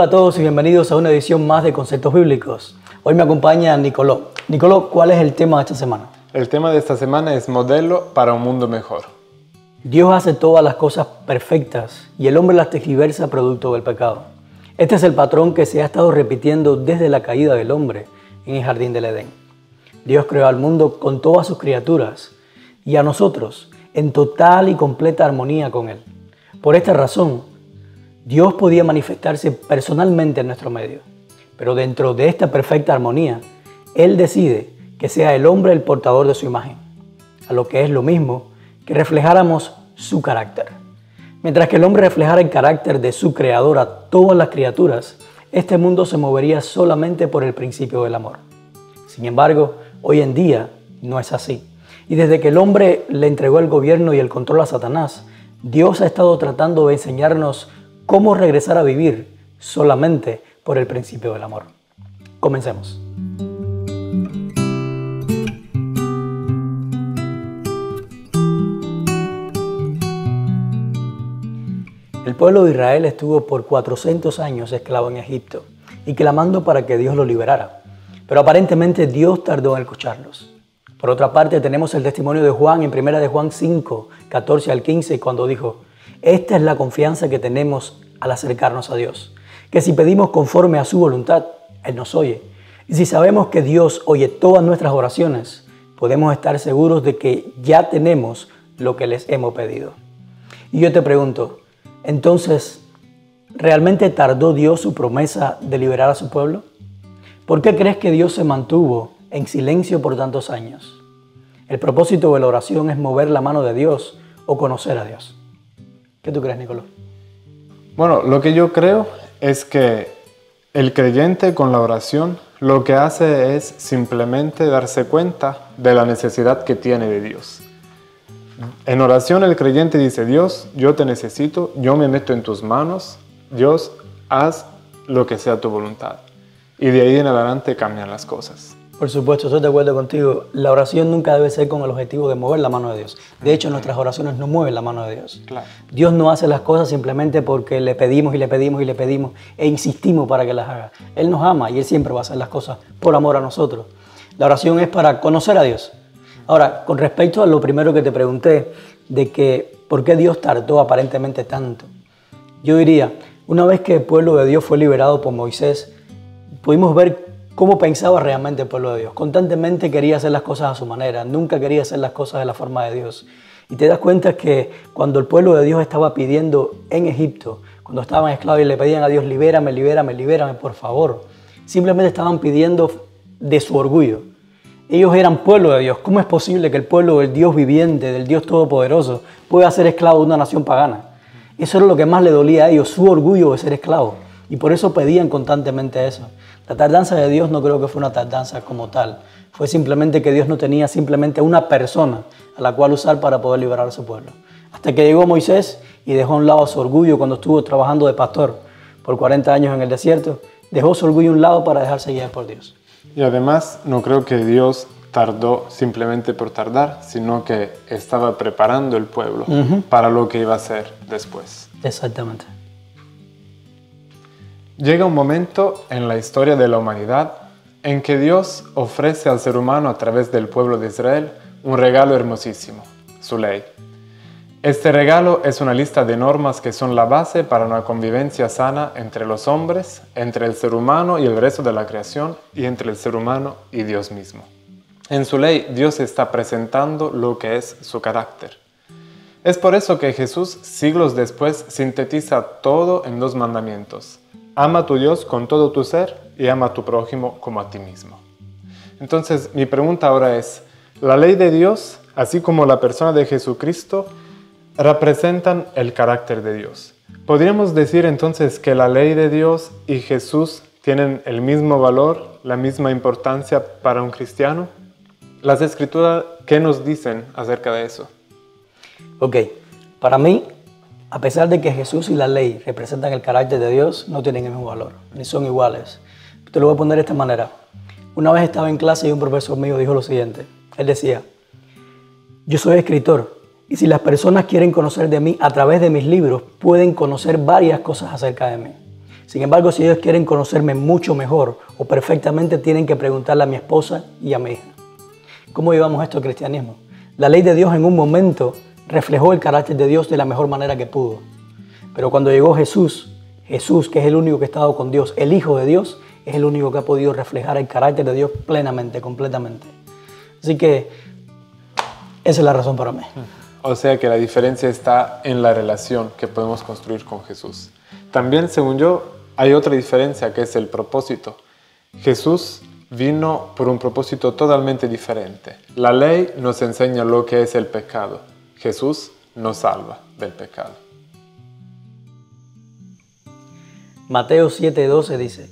Hola a todos y bienvenidos a una edición más de Conceptos Bíblicos. Hoy me acompaña Nicoló. Nicoló, ¿cuál es el tema de esta semana? El tema de esta semana es modelo para un mundo mejor. Dios hace todas las cosas perfectas y el hombre las tergiversa producto del pecado. Este es el patrón que se ha estado repitiendo desde la caída del hombre en el jardín del Edén. Dios creó al mundo con todas sus criaturas y a nosotros en total y completa armonía con Él. Por esta razón, Dios podía manifestarse personalmente en nuestro medio, pero dentro de esta perfecta armonía, Él decide que sea el hombre el portador de su imagen, a lo que es lo mismo que reflejáramos su carácter. Mientras que el hombre reflejara el carácter de su creador a todas las criaturas, este mundo se movería solamente por el principio del amor. Sin embargo, hoy en día no es así. Y desde que el hombre le entregó el gobierno y el control a Satanás, Dios ha estado tratando de enseñarnos cómo regresar a vivir solamente por el principio del amor. Comencemos. El pueblo de Israel estuvo por 400 años esclavo en Egipto y clamando para que Dios lo liberara. Pero aparentemente Dios tardó en escucharlos. Por otra parte, tenemos el testimonio de Juan en 1 de Juan 5, 14 al 15, cuando dijo: esta es la confianza que tenemos al acercarnos a Dios, que si pedimos conforme a su voluntad, Él nos oye. Y si sabemos que Dios oye todas nuestras oraciones, podemos estar seguros de que ya tenemos lo que les hemos pedido. Y yo te pregunto, entonces, ¿realmente tardó Dios su promesa de liberar a su pueblo? ¿Por qué crees que Dios se mantuvo en silencio por tantos años? El propósito de la oración es mover la mano de Dios o conocer a Dios. ¿Qué tú crees, Nicolás? Bueno, lo que yo creo es que el creyente con la oración lo que hace es simplemente darse cuenta de la necesidad que tiene de Dios. En oración el creyente dice: Dios, yo te necesito, yo me meto en tus manos, Dios, haz lo que sea tu voluntad. Y de ahí en adelante cambian las cosas. Por supuesto, estoy de acuerdo contigo. La oración nunca debe ser con el objetivo de mover la mano de Dios. De hecho, nuestras oraciones no mueven la mano de Dios. Claro. Dios no hace las cosas simplemente porque le pedimos y le pedimos y le pedimos e insistimos para que las haga. Él nos ama y Él siempre va a hacer las cosas por amor a nosotros. La oración es para conocer a Dios. Ahora, con respecto a lo primero que te pregunté, de que por qué Dios tardó aparentemente tanto, yo diría, una vez que el pueblo de Dios fue liberado por Moisés, pudimos ver cómo pensaba realmente el pueblo de Dios. Constantemente quería hacer las cosas a su manera, nunca quería hacer las cosas de la forma de Dios. Y te das cuenta que cuando el pueblo de Dios estaba pidiendo en Egipto, cuando estaban esclavos y le pedían a Dios: libérame, libérame, libérame, por favor, simplemente estaban pidiendo de su orgullo. Ellos eran pueblo de Dios. ¿Cómo es posible que el pueblo del Dios viviente, del Dios todopoderoso, pueda ser esclavo de una nación pagana? Eso era lo que más le dolía a ellos, su orgullo de ser esclavo. Y por eso pedían constantemente eso. La tardanza de Dios no creo que fue una tardanza como tal. Fue simplemente que Dios no tenía simplemente una persona a la cual usar para poder liberar a su pueblo. Hasta que llegó Moisés y dejó a un lado su orgullo cuando estuvo trabajando de pastor por 40 años en el desierto. Dejó su orgullo a un lado para dejarse guiar por Dios. Y además no creo que Dios tardó simplemente por tardar, sino que estaba preparando el pueblo para lo que iba a hacer después. Exactamente. Llega un momento en la historia de la humanidad en que Dios ofrece al ser humano a través del pueblo de Israel un regalo hermosísimo, su ley. Este regalo es una lista de normas que son la base para una convivencia sana entre los hombres, entre el ser humano y el resto de la creación y entre el ser humano y Dios mismo. En su ley, Dios está presentando lo que es su carácter. Es por eso que Jesús, siglos después, sintetiza todo en 2 mandamientos. Ama a tu Dios con todo tu ser y ama a tu prójimo como a ti mismo. Entonces, mi pregunta ahora es, ¿la ley de Dios, así como la persona de Jesucristo, representan el carácter de Dios? ¿Podríamos decir entonces que la ley de Dios y Jesús tienen el mismo valor, la misma importancia para un cristiano? Las Escrituras, ¿qué nos dicen acerca de eso? Ok, para mí, a pesar de que Jesús y la ley representan el carácter de Dios, no tienen el mismo valor, ni son iguales. Te lo voy a poner de esta manera. Una vez estaba en clase y un profesor mío dijo lo siguiente. Él decía: yo soy escritor y si las personas quieren conocer de mí a través de mis libros, pueden conocer varias cosas acerca de mí. Sin embargo, si ellos quieren conocerme mucho mejor o perfectamente, tienen que preguntarle a mi esposa y a mi hija. ¿Cómo llevamos esto al cristianismo? La ley de Dios en un momento reflejó el carácter de Dios de la mejor manera que pudo. Pero cuando llegó Jesús, que es el único que ha estado con Dios, el Hijo de Dios, es el único que ha podido reflejar el carácter de Dios plenamente, completamente. Así que esa es la razón para mí. O sea que la diferencia está en la relación que podemos construir con Jesús. También, según yo, hay otra diferencia que es el propósito. Jesús vino por un propósito totalmente diferente. La ley nos enseña lo que es el pecado. Jesús nos salva del pecado. Mateo 7:12 dice: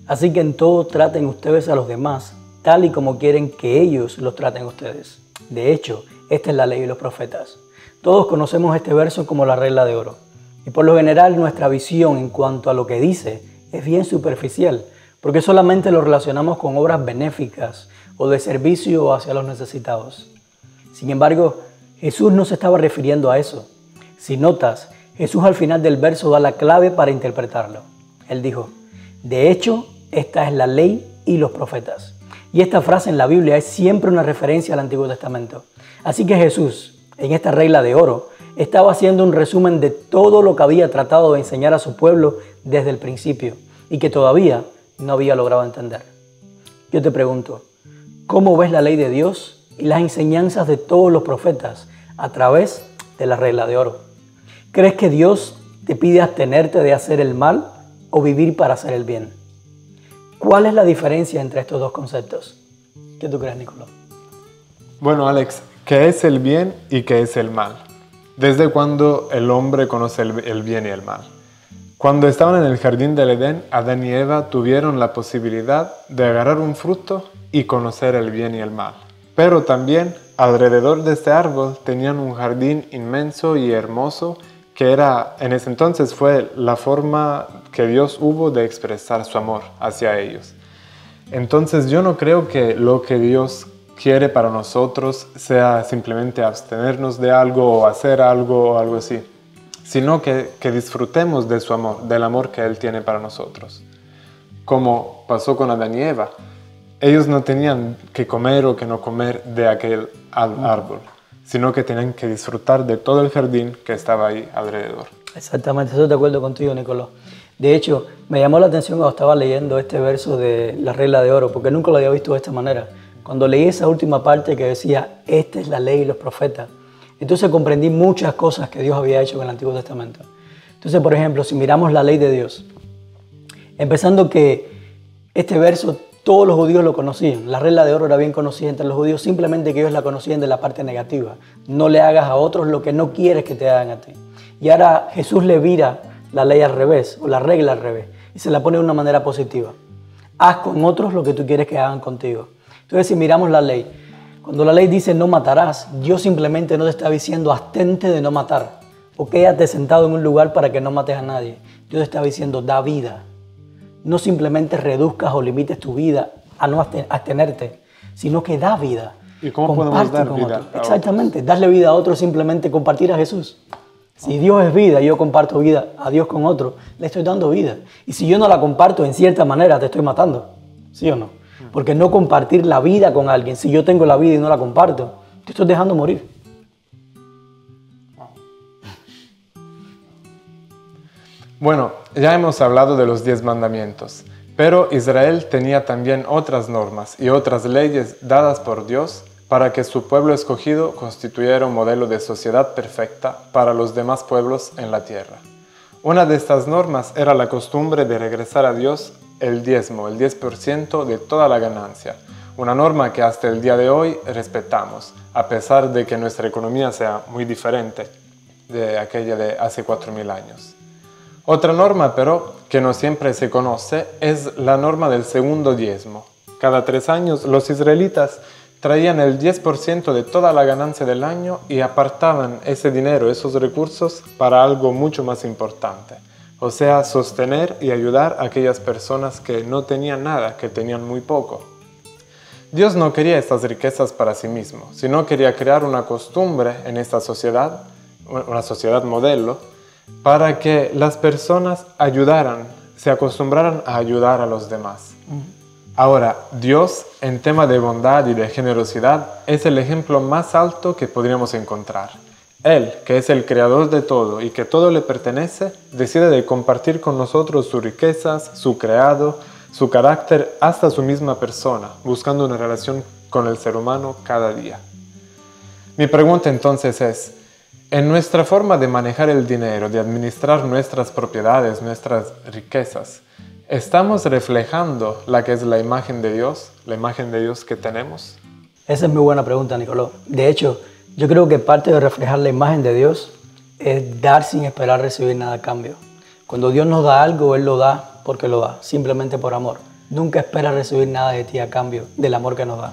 así que en todo traten ustedes a los demás tal y como quieren que ellos los traten a ustedes. De hecho, esta es la ley y los profetas. Todos conocemos este verso como la regla de oro. Y por lo general nuestra visión en cuanto a lo que dice es bien superficial, porque solamente lo relacionamos con obras benéficas o de servicio hacia los necesitados. Sin embargo, Jesús no se estaba refiriendo a eso. Si notas, Jesús al final del verso da la clave para interpretarlo. Él dijo: de hecho, esta es la ley y los profetas. Y esta frase en la Biblia es siempre una referencia al Antiguo Testamento. Así que Jesús, en esta regla de oro, estaba haciendo un resumen de todo lo que había tratado de enseñar a su pueblo desde el principio y que todavía no había logrado entender. Yo te pregunto, ¿cómo ves la ley de Dios y las enseñanzas de todos los profetas a través de la regla de oro? ¿Crees que Dios te pide abstenerte de hacer el mal o vivir para hacer el bien? ¿Cuál es la diferencia entre estos dos conceptos? ¿Qué tú crees, Nicolás? Bueno, Alex, ¿qué es el bien y qué es el mal? ¿Desde cuándo el hombre conoce el bien y el mal? Cuando estaban en el jardín del Edén, Adán y Eva tuvieron la posibilidad de agarrar un fruto y conocer el bien y el mal. Pero también, alrededor de este árbol, tenían un jardín inmenso y hermoso que en ese entonces fue la forma que Dios hubo de expresar su amor hacia ellos. Entonces yo no creo que lo que Dios quiere para nosotros sea simplemente abstenernos de algo o hacer algo o algo así, sino que disfrutemos de su amor, del amor que Él tiene para nosotros. Como pasó con Adán y Eva, ellos no tenían que comer o que no comer de aquel árbol, sino que tenían que disfrutar de todo el jardín que estaba ahí alrededor. Exactamente, estoy de acuerdo contigo, Nicolás. De hecho, me llamó la atención cuando estaba leyendo este verso de la regla de oro, porque nunca lo había visto de esta manera. Cuando leí esa última parte que decía, esta es la ley y los profetas, entonces comprendí muchas cosas que Dios había hecho en el Antiguo Testamento. Entonces, por ejemplo, si miramos la ley de Dios, empezando que este verso todos los judíos lo conocían. La regla de oro era bien conocida entre los judíos, simplemente que ellos la conocían de la parte negativa. No le hagas a otros lo que no quieres que te hagan a ti. Y ahora Jesús le vira la ley al revés, o la regla al revés, y se la pone de una manera positiva. Haz con otros lo que tú quieres que hagan contigo. Entonces, si miramos la ley, cuando la ley dice no matarás, Dios simplemente no te está diciendo abstente de no matar, o quédate sentado en un lugar para que no mates a nadie. Dios te está diciendo da vida. No simplemente reduzcas o limites tu vida a no abstenerte, sino que da vida. ¿Y cómo podemos dar vida? Exactamente, darle vida a otro simplemente compartir a Jesús. Si Dios es vida y yo comparto vida a Dios con otro, le estoy dando vida. Y si yo no la comparto, en cierta manera te estoy matando. ¿Sí o no? Porque no compartir la vida con alguien, si yo tengo la vida y no la comparto, te estoy dejando morir. Bueno, ya hemos hablado de los 10 mandamientos, pero Israel tenía también otras normas y otras leyes dadas por Dios para que su pueblo escogido constituyera un modelo de sociedad perfecta para los demás pueblos en la tierra. Una de estas normas era la costumbre de regresar a Dios el diezmo, el 10% de toda la ganancia, una norma que hasta el día de hoy respetamos, a pesar de que nuestra economía sea muy diferente de aquella de hace 4000 años. Otra norma, pero, que no siempre se conoce, es la norma del segundo diezmo. Cada 3 años los israelitas traían el 10% de toda la ganancia del año y apartaban ese dinero, esos recursos, para algo mucho más importante. O sea, sostener y ayudar a aquellas personas que no tenían nada, que tenían muy poco. Dios no quería estas riquezas para sí mismo, sino quería crear una costumbre en esta sociedad, una sociedad modelo, para que las personas ayudaran se acostumbraran a ayudar a los demás. Ahora, Dios, en tema de bondad y de generosidad, es el ejemplo más alto que podríamos encontrar. Él, que es el creador de todo y que todo le pertenece, decide de compartir con nosotros sus riquezas, su creado, su carácter, hasta su misma persona, buscando una relación con el ser humano cada día. Mi pregunta entonces es, en nuestra forma de manejar el dinero, de administrar nuestras propiedades, nuestras riquezas, ¿estamos reflejando la que es la imagen de Dios que tenemos? Esa es muy buena pregunta, Nicolás. De hecho, yo creo que parte de reflejar la imagen de Dios es dar sin esperar recibir nada a cambio. Cuando Dios nos da algo, Él lo da porque lo da, simplemente por amor. Nunca espera recibir nada de ti a cambio del amor que nos da.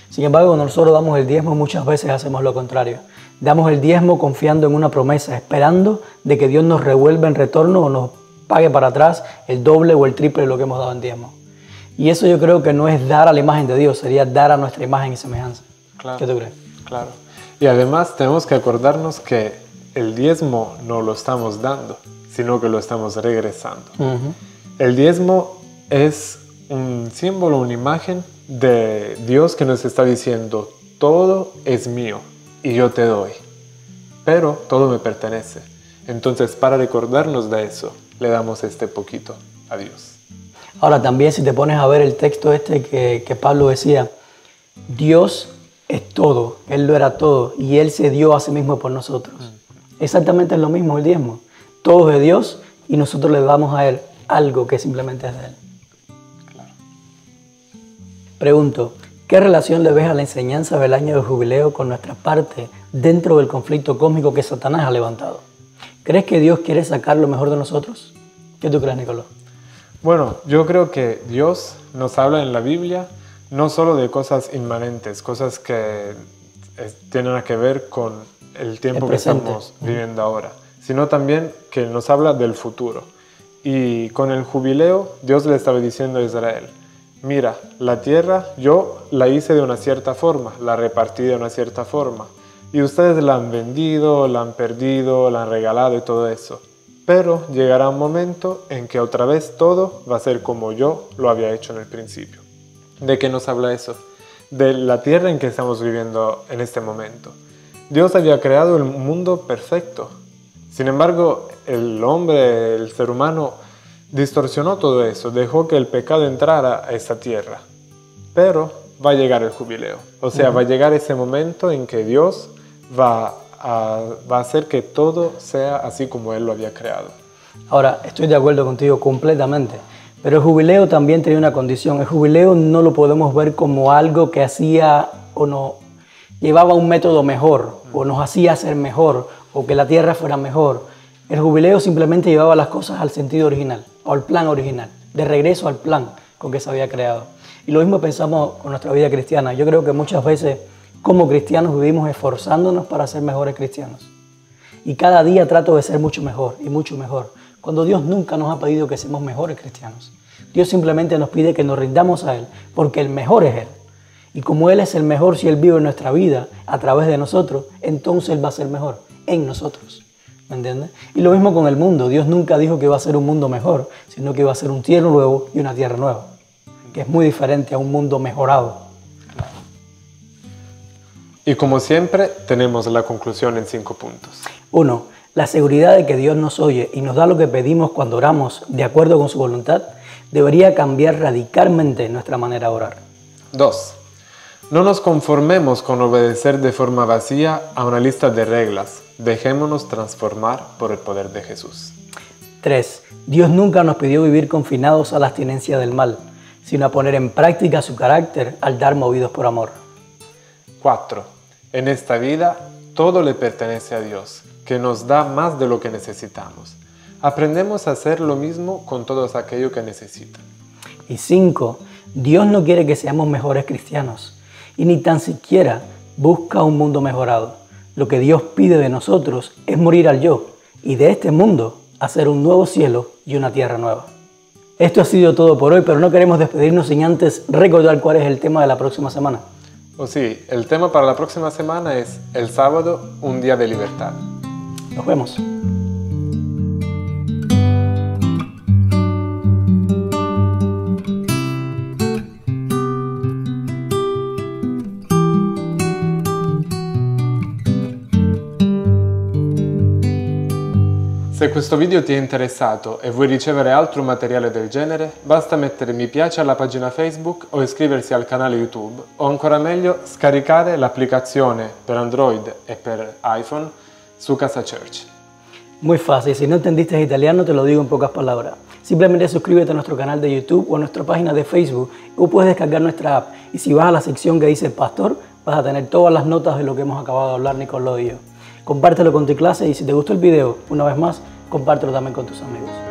Sin embargo, cuando nosotros damos el diezmo, muchas veces hacemos lo contrario. Damos el diezmo confiando en una promesa, esperando de que Dios nos revuelva en retorno o nos pague para atrás el doble o el triple de lo que hemos dado en diezmo. Y eso yo creo que no es dar a la imagen de Dios, sería dar a nuestra imagen y semejanza. Claro, ¿Qué tú crees? Claro. Y además tenemos que acordarnos que el diezmo no lo estamos dando, sino que lo estamos regresando. El diezmo es un símbolo, una imagen de Dios que nos está diciendo, todo es mío y yo te doy, pero todo me pertenece. Entonces, para recordarnos de eso, le damos este poquito a Dios. Ahora también, si te pones a ver el texto que Pablo decía, Dios es todo, Él lo era todo y Él se dio a sí mismo por nosotros. Exactamente es lo mismo el diezmo. Todo es de Dios y nosotros le damos a Él algo que simplemente es de Él. Claro. Pregunto, ¿qué relación le ves a la enseñanza del año del jubileo con nuestra parte dentro del conflicto cósmico que Satanás ha levantado? ¿Crees que Dios quiere sacar lo mejor de nosotros? ¿Qué tú crees, Nicolás? Bueno, yo creo que Dios nos habla en la Biblia no solo de cosas inmanentes, cosas que tienen que ver con el tiempo que estamos viviendo ahora, sino también que nos habla del futuro. Y con el jubileo, Dios le estaba diciendo a Israel, mira, la tierra yo la hice de una cierta forma, la repartí de una cierta forma, y ustedes la han vendido, la han perdido, la han regalado y todo eso. Pero llegará un momento en que otra vez todo va a ser como yo lo había hecho en el principio. ¿De qué nos habla eso? De la tierra en que estamos viviendo en este momento. Dios había creado el mundo perfecto. Sin embargo, el hombre, el ser humano, distorsionó todo eso, dejó que el pecado entrara a esta tierra. Pero va a llegar el jubileo. O sea, va a llegar ese momento en que Dios va a hacer que todo sea así como Él lo había creado. Ahora, estoy de acuerdo contigo completamente. Pero el jubileo también tenía una condición. El jubileo no lo podemos ver como algo que hacía o nos llevaba a un método mejor, o nos hacía ser mejor, o que la tierra fuera mejor. El jubileo simplemente llevaba las cosas al sentido original, o al plan original, de regreso al plan con que se había creado. Y lo mismo pensamos con nuestra vida cristiana. Yo creo que muchas veces, como cristianos, vivimos esforzándonos para ser mejores cristianos. Y cada día trato de ser mucho mejor y mucho mejor, cuando Dios nunca nos ha pedido que seamos mejores cristianos. Dios simplemente nos pide que nos rindamos a Él, porque el mejor es Él. Y como Él es el mejor, si Él vive en nuestra vida a través de nosotros, entonces Él va a ser mejor en nosotros. ¿Me entiendes? Y lo mismo con el mundo. Dios nunca dijo que iba a ser un mundo mejor, sino que iba a ser un cielo nuevo y una tierra nueva, que es muy diferente a un mundo mejorado. Y como siempre, tenemos la conclusión en 5 puntos. 1. La seguridad de que Dios nos oye y nos da lo que pedimos cuando oramos de acuerdo con su voluntad debería cambiar radicalmente nuestra manera de orar. 2. No nos conformemos con obedecer de forma vacía a una lista de reglas. Dejémonos transformar por el poder de Jesús. 3. Dios nunca nos pidió vivir confinados a la abstinencia del mal, sino a poner en práctica su carácter al dar movidos por amor. 4. En esta vida todo le pertenece a Dios, que nos da más de lo que necesitamos. Aprendemos a hacer lo mismo con todos aquellos que necesitan. Y 5. Dios no quiere que seamos mejores cristianos y ni tan siquiera busca un mundo mejorado. Lo que Dios pide de nosotros es morir al yo y de este mundo hacer un nuevo cielo y una tierra nueva. Esto ha sido todo por hoy, pero no queremos despedirnos sin antes recordar cuál es el tema de la próxima semana. Sí, el tema para la próxima semana es el sábado, un día de libertad. Nos vemos. Se questo video ti è interessato e vuoi ricevere altro materiale del genere, basta mettere mi piace alla pagina Facebook o iscriversi al canale YouTube, o ancora meglio scaricare l'applicazione per Android e per iPhone su Casa Church. Muy fácil, si no entendiste italiano te lo digo en pocas palabras. Simplemente suscríbete a nuestro canal de YouTube o a nuestra página de Facebook o puedes descargar nuestra app. Y si vas a la sección que dice Pastor, vas a tener todas las notas de lo que hemos acabado de hablar Nicolás y yo. Compártelo con tu clase y si te gustó el video, una vez más, compártelo también con tus amigos.